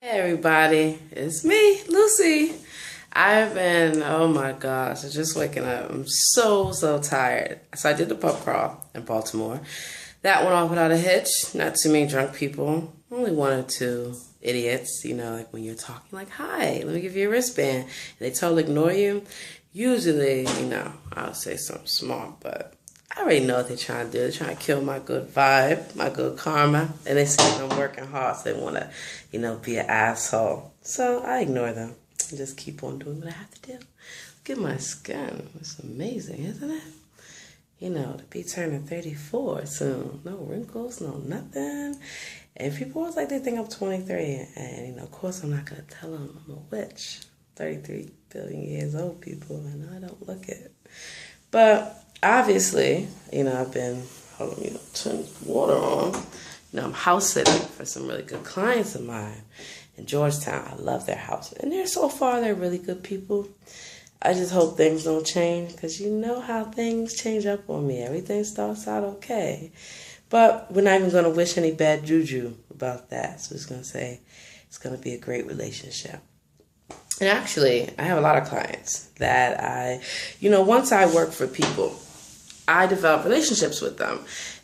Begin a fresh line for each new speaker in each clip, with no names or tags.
Hey everybody, it's me, Lucy. I've been, oh my gosh, I'm just waking up. I'm so tired. So I did the pub crawl in Baltimore. That went off without a hitch. Not too many drunk people. Only one or two idiots, like when you're talking like, hi, let me give you a wristband. And they totally ignore you. Usually, I'll say something smart, but I already know what they're trying to do. They're trying to kill my good vibe, my good karma. And they see I'm working hard, so they want to, be an asshole. So I ignore them and just keep on doing what I have to do. Look at my skin. It's amazing, isn't it? To be turning 34 soon. No wrinkles, no nothing. And people always like they think I'm 23. And, of course, I'm not going to tell them I'm a witch. 33 billion years old, people. I know I don't look it. But obviously, I've been, hold on, turn water on. I'm house sitting for some really good clients of mine in Georgetown. I love their house. And they're really good people. I just hope things don't change because you know how things change up on me. Everything starts out okay. But we're not even going to wish any bad juju about that. So it's going to say it's going to be a great relationship. And actually, I have a lot of clients that once I work for people, I develop relationships with them.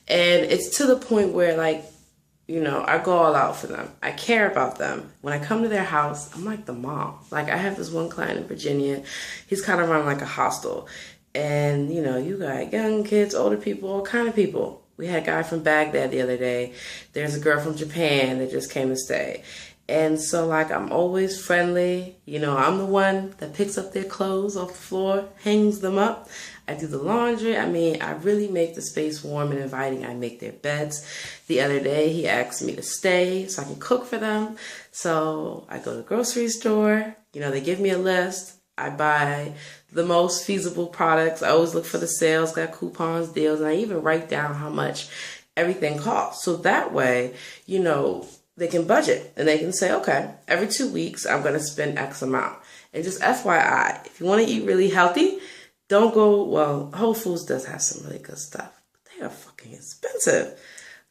And it's to the point where, I go all out for them. I care about them. When I come to their house, I'm like the mom. Like, I have this one client in Virginia. He's kind of run like a hostel. And, you got young kids, older people, all kind of people. We had a guy from Baghdad the other day. There's a girl from Japan that just came to stay. And so, I'm always friendly. I'm the one that picks up their clothes off the floor, hangs them up. I do the laundry. I really make the space warm and inviting. I make their beds. The other day, he asked me to stay so I can cook for them. So I go to the grocery store. They give me a list. I buy the most feasible products. I always look for the sales, got coupons, deals, and I even write down how much everything costs. So that way, they can budget and they can say, okay, every 2 weeks, I'm going to spend X amount. And just FYI, if you want to eat really healthy, don't go, Whole Foods does have some really good stuff, but they are fucking expensive.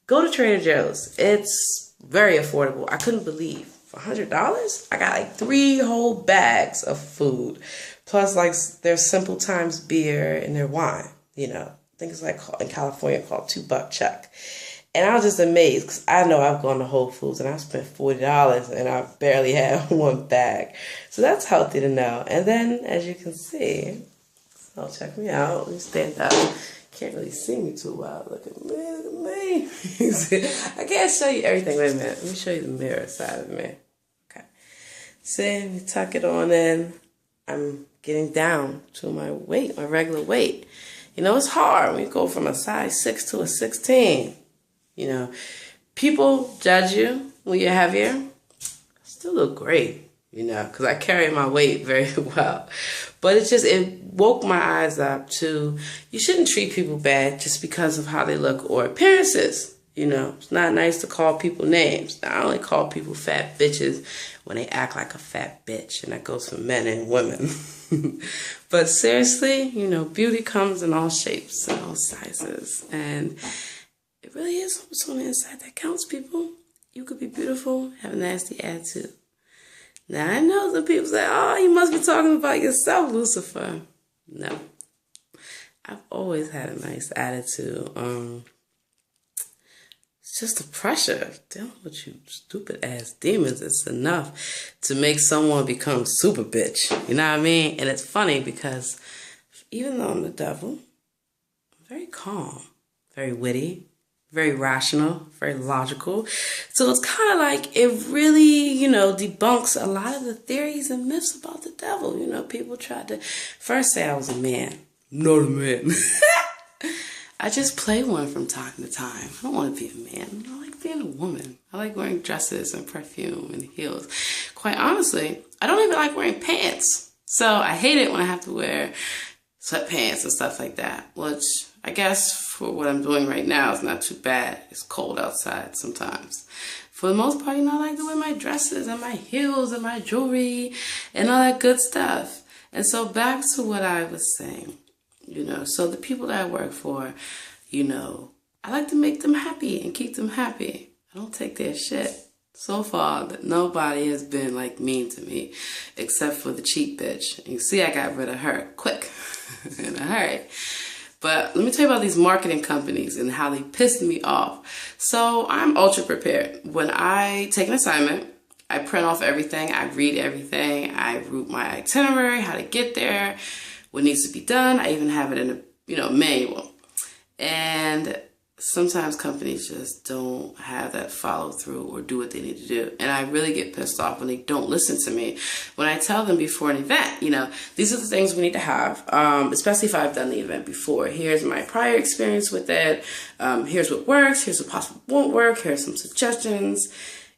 Go to Trader Joe's. It's very affordable. I couldn't believe for $100, I got 3 whole bags of food. Plus their Simple Times beer and their wine, I think it's in California called $2 Chuck. And I was just amazed because I know I've gone to Whole Foods and I spent $40 and I barely had 1 bag. So that's healthy to know. And then, as you can see, so check me out. Let me stand up. Can't really see me too well. Look at me. I can't show you everything. Wait a minute. Let me show you the mirror side of me. Okay. See, let me tuck it on in. I'm getting down to my weight, my regular weight. It's hard when you go from a size 6 to a 16. People judge you when you're heavier. I still look great, because I carry my weight very well. But it woke my eyes up to, you shouldn't treat people bad just because of how they look or appearances. It's not nice to call people names. Now, I only call people fat bitches when they act like a fat bitch, and that goes for men and women. But seriously, beauty comes in all shapes and all sizes, and it really is what's on the inside that counts, people. You could be beautiful, have a nasty attitude. Now, I know some people say, oh, you must be talking about yourself, Lucifer. No. I've always had a nice attitude. It's just the pressure dealing with you stupid-ass demons. It's enough to make someone become super bitch. You know what I mean? And it's funny because even though I'm the devil, I'm very calm, very witty, very rational, very logical. So it's kind of like it really, debunks a lot of the theories and myths about the devil. People tried to first say I was a man. I'm not a man. I just play one from time to time. I don't want to be a man. I like being a woman. I like wearing dresses and perfume and heels. Quite honestly, I don't even like wearing pants. So I hate it when I have to wear sweatpants and stuff like that, which I guess for what I'm doing right now is not too bad. It's cold outside sometimes. For the most part, I like to wear my dresses and my heels and my jewelry and all that good stuff. And so back to what I was saying, so the people that I work for, I like to make them happy and keep them happy. I don't take their shit. so far that nobody has been like mean to me except for the cheap bitch. And you see, I got rid of her quick in a hurry. But let me tell you about these marketing companies and how they pissed me off. So I'm ultra prepared. When I take an assignment, I print off everything, I read everything, I route my itinerary, how to get there, what needs to be done. I even have it in a manual. And sometimes companies just don't have that follow through or do what they need to do. And I really get pissed off when they don't listen to me. When I tell them before an event, these are the things we need to have, especially if I've done the event before. Here's my prior experience with it. Here's what works. Here's what possibly won't work. Here's some suggestions.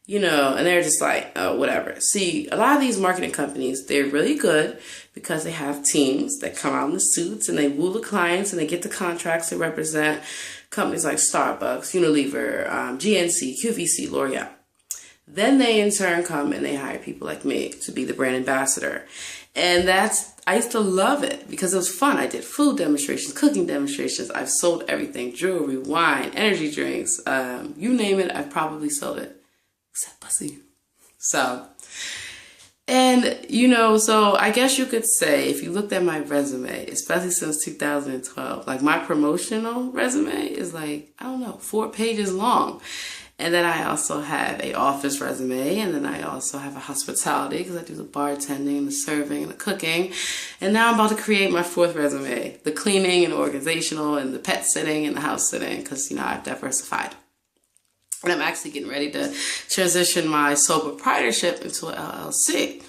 And they're just like, oh, whatever. See, a lot of these marketing companies, they're really good because they have teams that come out in the suits and they woo the clients and they get the contracts to represent companies like Starbucks, Unilever, GNC, QVC, L'Oreal. Then they in turn come and they hire people like me to be the brand ambassador. And I used to love it because it was fun. I did food demonstrations, cooking demonstrations. I've sold everything, jewelry, wine, energy drinks, you name it, I've probably sold it. Except pussy. So I guess you could say, if you looked at my resume, especially since 2012, like my promotional resume is 4 pages long. And then I also have a office resume, and then I also have a hospitality because I do the bartending, the serving, and the cooking. And now I'm about to create my 4th resume, the cleaning and organizational and the pet sitting and the house sitting, because, I've diversified. And I'm actually getting ready to transition my sole proprietorship into an LLC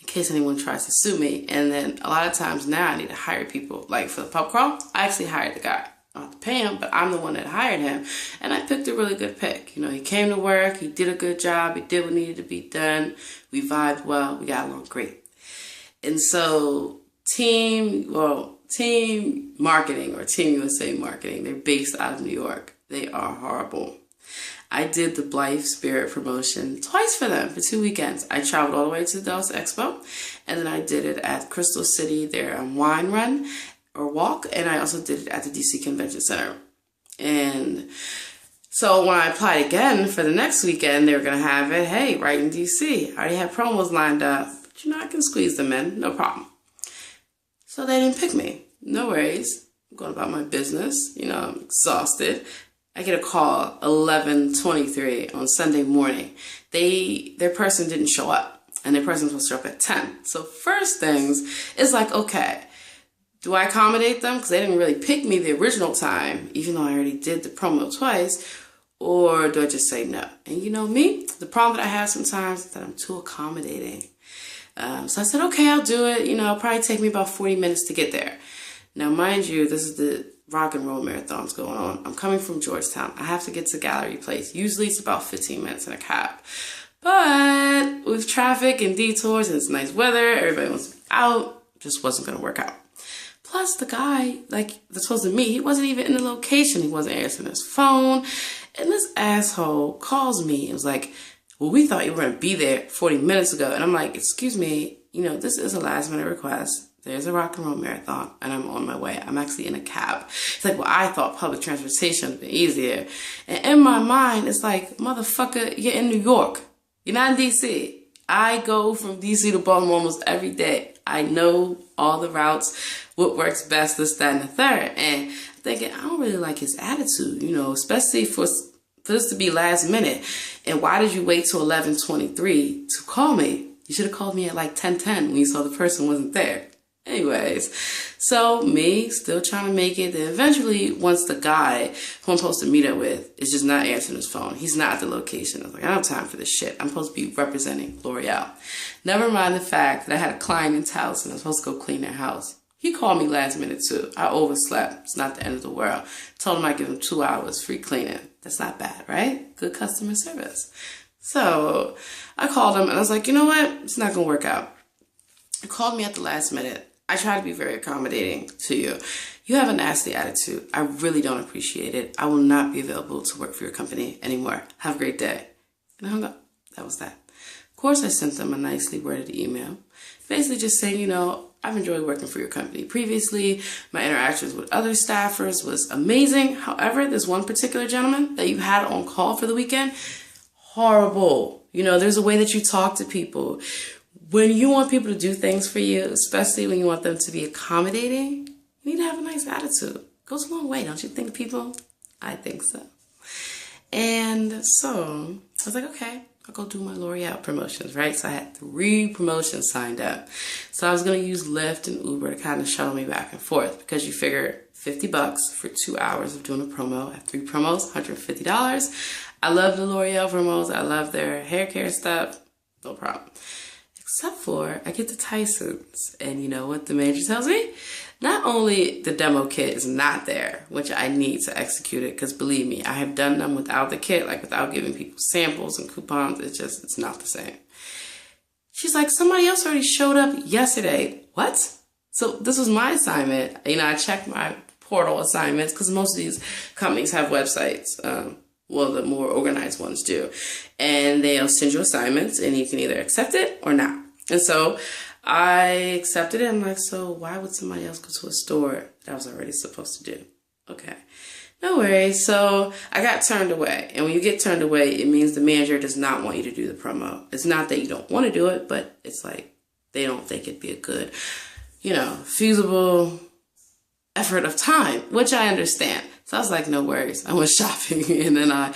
in case anyone tries to sue me. And then a lot of times now I need to hire people. Like for the pub crawl, I actually hired the guy. I don't have to pay him, but I'm the one that hired him. And I picked a really good pick. He came to work. He did a good job. He did what needed to be done. We vibed well. We got along great. And so team marketing or Team USA marketing, they're based out of New York. They are horrible. I did the Blythe Spirit promotion twice for them for 2 weekends. I traveled all the way to the Dallas Expo, and then I did it at Crystal City, their wine run or walk, and I also did it at the DC Convention Center. And so when I applied again for the next weekend, they were going to have it, right in DC. I already had promos lined up, but I can squeeze them in, no problem. So they didn't pick me. No worries. I'm going about my business. I'm exhausted. I get a call 11:23 on Sunday morning. Their person didn't show up, and their person was supposed to show up at 10. So first things, it's like, okay, do I accommodate them? Because they didn't really pick me the original time, even though I already did the promo twice, or do I just say no? And me, the problem that I have sometimes is that I'm too accommodating. So I said, okay, I'll do it. It'll probably take me about 40 minutes to get there. Now, mind you, this is the rock and roll marathons going on. I'm coming from Georgetown. I have to get to Gallery Place. Usually it's about 15 minutes in a cab. But with traffic and detours and it's nice weather, everybody wants to be out, just wasn't going to work out. Plus the guy, that's supposed to meet, he wasn't even in the location. He wasn't answering his phone. And this asshole calls me. It was like, well, we thought you were going to be there 40 minutes ago. And I'm like, excuse me, this is a last minute request. There's a rock and roll marathon, and I'm on my way. I'm actually in a cab. It's like, well, I thought public transportation would be easier. And in my mind, it's like, motherfucker, you're in New York. You're not in D.C. I go from D.C. to Baltimore almost every day. I know all the routes, what works best, this, that, and the third. And I'm thinking, I don't really like his attitude, especially for this to be last minute. And why did you wait till 11:23 to call me? You should have called me at 10:10 when you saw the person wasn't there. Anyways, so me still trying to make it. Then eventually, once the guy who I'm supposed to meet up with is just not answering his phone, he's not at the location. I was like, I don't have time for this shit. I'm supposed to be representing L'Oreal. Never mind the fact that I had a client in Taos and I was supposed to go clean their house. He called me last minute too. I overslept. It's not the end of the world. Told him I'd give him 2 hours free cleaning. That's not bad, right? Good customer service. So I called him and I was like, you know what? It's not going to work out. He called me at the last minute. I try to be very accommodating to you. You have a nasty attitude. I really don't appreciate it. I will not be available to work for your company anymore. Have a great day. And I hung up. That was that. Of course, I sent them a nicely worded email. Basically just saying, I've enjoyed working for your company previously. My interactions with other staffers was amazing. However, this one particular gentleman that you had on call for the weekend, horrible. You know, there's a way that you talk to people. When you want people to do things for you, especially when you want them to be accommodating, you need to have a nice attitude. It goes a long way, don't you think, people? I think so. And so I was like, okay, I'll go do my L'Oreal promotions, right? So I had 3 promotions signed up. So I was going to use Lyft and Uber to kind of shuttle me back and forth, because you figure $50 for 2 hours of doing a promo. I have 3 promos, $150. I love the L'Oreal promos. I love their hair care stuff. No problem. Except for I get to Tyson's, and you know what the manager tells me? Not only the demo kit is not there, which I need to execute it, because believe me, I have done them without the kit, like without giving people samples and coupons. It's not the same. She's like, somebody else already showed up yesterday. What? So this was my assignment. You know, I checked my portal assignments, because most of these companies have websites. Well, the more organized ones do. And they'll send you assignments, and you can either accept it or not. And so I accepted it. I'm like, so why would somebody else go to a store that I was already supposed to do? Okay, no worries. So I got turned away. And when you get turned away, it means the manager does not want you to do the promo. It's not that you don't want to do it, but it's like they don't think it'd be a good, you know, feasible effort of time, which I understand. So I was like, no worries. I went shopping, and then I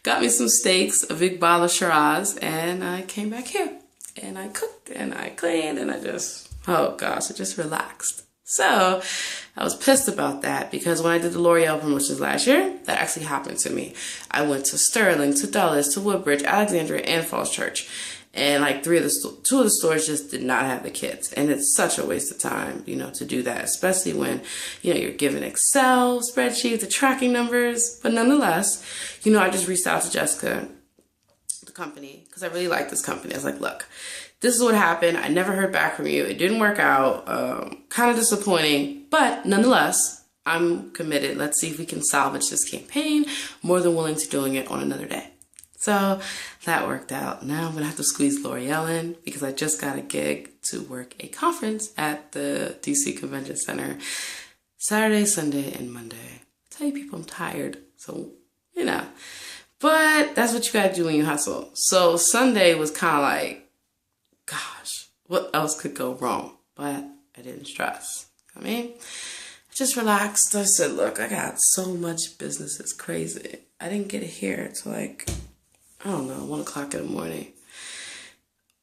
got me some steaks, a big bottle of Shiraz, and I came back here. And I cooked, and I cleaned, and I just, oh gosh, I just relaxed. So I was pissed about that, because when I did the L'Oreal promotions last year, that actually happened to me. I went to Sterling, to Dulles, to Woodbridge, Alexandria, and Falls Church. And like 2 of the stores just did not have the kits. And it's such a waste of time, you know, to do that, especially when, you know, you're given Excel spreadsheets, the tracking numbers. But nonetheless, you know, I just reached out to Jessica, the company, because I really like this company. I was like, look, this is what happened. I never heard back from you. It didn't work out. Kind of disappointing. But nonetheless, I'm committed. Let's see if we can salvage this campaign. More than willing to doing it on another day. So that worked out. Now I'm going to have to squeeze L'Oreal in, because I just got a gig to work a conference at the DC Convention Center Saturday, Sunday, and Monday. I tell you people, I'm tired. So, you know. But that's what you got to do when you hustle. So Sunday was kind of like, gosh, what else could go wrong? But I didn't stress. I mean, I just relaxed. I said, look, I got so much business. It's crazy. I didn't get here till like, I don't know, 1 o'clock in the morning.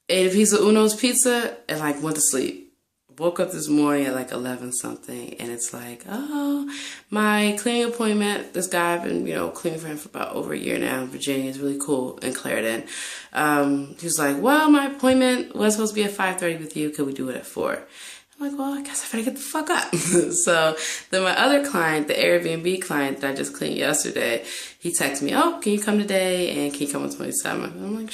Ate a piece of Uno's pizza and like went to sleep. Woke up this morning at like 11 something, and it's like, oh, my cleaning appointment, this guy, I've been, you know, cleaning for him for about over a year now in Virginia. It's really cool, in Clarendon. He was like, well, my appointment was supposed to be at 5:30 with you. Could we do it at 4? I'm like, well, I guess I better get the fuck up. So then my other client, the Airbnb client that I just cleaned yesterday, he texted me, oh, can you come today? And can you come on 27th? I'm like,